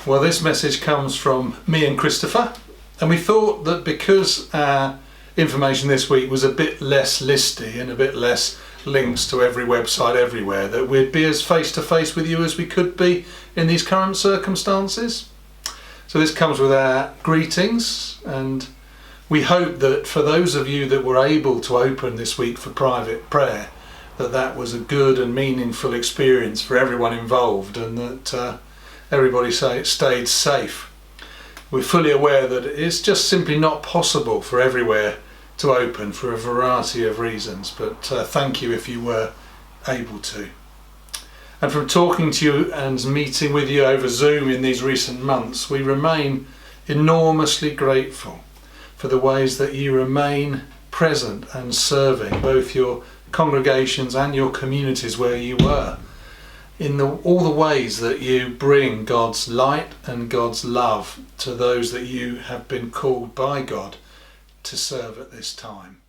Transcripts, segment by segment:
Well, this message comes from me and Christopher, and we thought that because our information this week was a bit less listy and a bit less links to every website everywhere, that we'd be as face to face with you as we could be in these current circumstances. So this comes with our greetings, and we hope that for those of you that were able to open this week for private prayer, that was a good and meaningful experience for everyone involved, and that everybody stayed safe. We're fully aware that it's just simply not possible for everywhere to open for a variety of reasons, but thank you if you were able to. And from talking to you and meeting with you over Zoom in these recent months, we remain enormously grateful for the ways that you remain present and serving both your congregations and your communities where you were, in all the ways that you bring God's light and God's love to those that you have been called by God to serve at this time.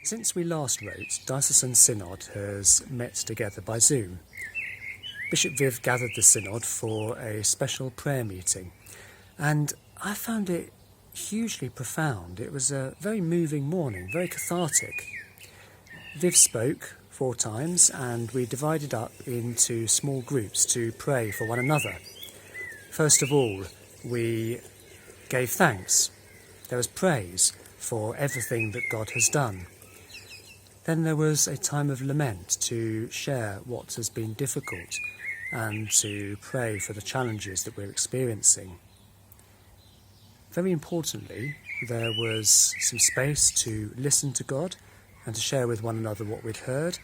Since we last wrote, Diocesan Synod has met together by Zoom. Bishop Viv gathered the Synod for a special prayer meeting, and I found it hugely profound. It was a very moving morning, very cathartic. Viv spoke 4 times, and we divided up into small groups to pray for one another. First of all, we gave thanks. There was praise for everything that God has done. Then there was a time of lament to share what has been difficult and to pray for the challenges that we're experiencing. Very importantly, there was some space to listen to God and to share with one another what we'd heard,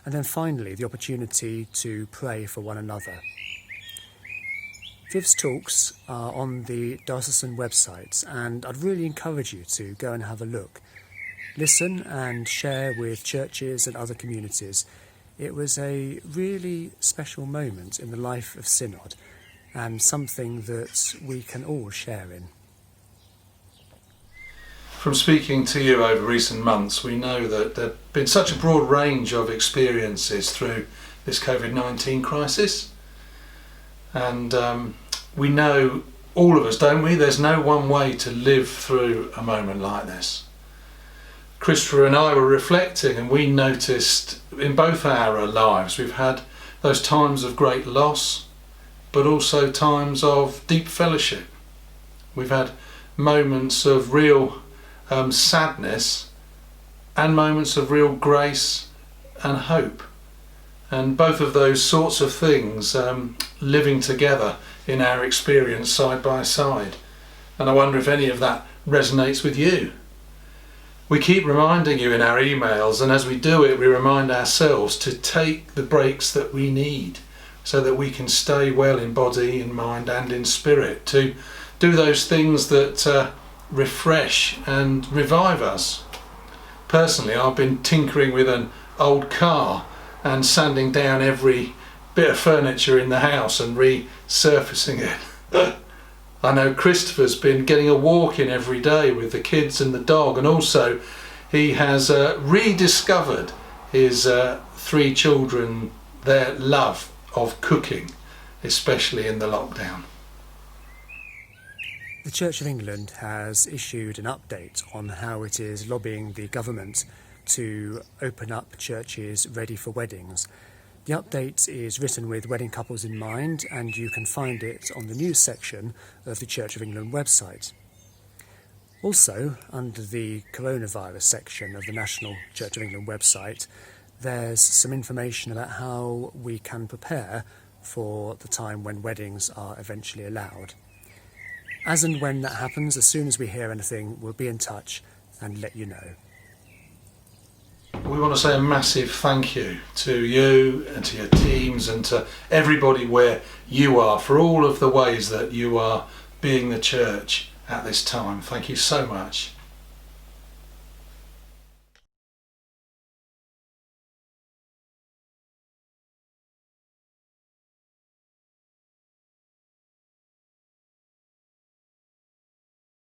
and then finally the opportunity to pray for one another. Viv's talks are on the diocesan website, and I'd really encourage you to go and have a look. Listen and share with churches and other communities. It was a really special moment in the life of Synod, and something that we can all share in. From speaking to you over recent months, we know that there have been such a broad range of experiences through this COVID-19 crisis. And we know, all of us, don't we? There's no one way to live through a moment like this. Christopher and I were reflecting, and we noticed in both our lives we've had those times of great loss, but also times of deep fellowship. We've had moments of real sadness and moments of real grace and hope, and both of those sorts of things living together in our experience side by side. And I wonder if any of that resonates with you. We keep reminding you in our emails, and as we do it we remind ourselves to take the breaks that we need so that we can stay well in body, in mind and in spirit, to do those things that refresh and revive us. Personally, I've been tinkering with an old car and sanding down every bit of furniture in the house and resurfacing it. I know Christopher's been getting a walk in every day with the kids and the dog, and also he has rediscovered his 3 children, their love of cooking, especially in the lockdown. The Church of England has issued an update on how it is lobbying the government to open up churches ready for weddings. The update is written with wedding couples in mind, and you can find it on the news section of the Church of England website. Also, under the coronavirus section of the National Church of England website, there's some information about how we can prepare for the time when weddings are eventually allowed. As and when that happens, as soon as we hear anything, we'll be in touch and let you know. We want to say a massive thank you to you and to your teams and to everybody where you are for all of the ways that you are being the church at this time. Thank you so much.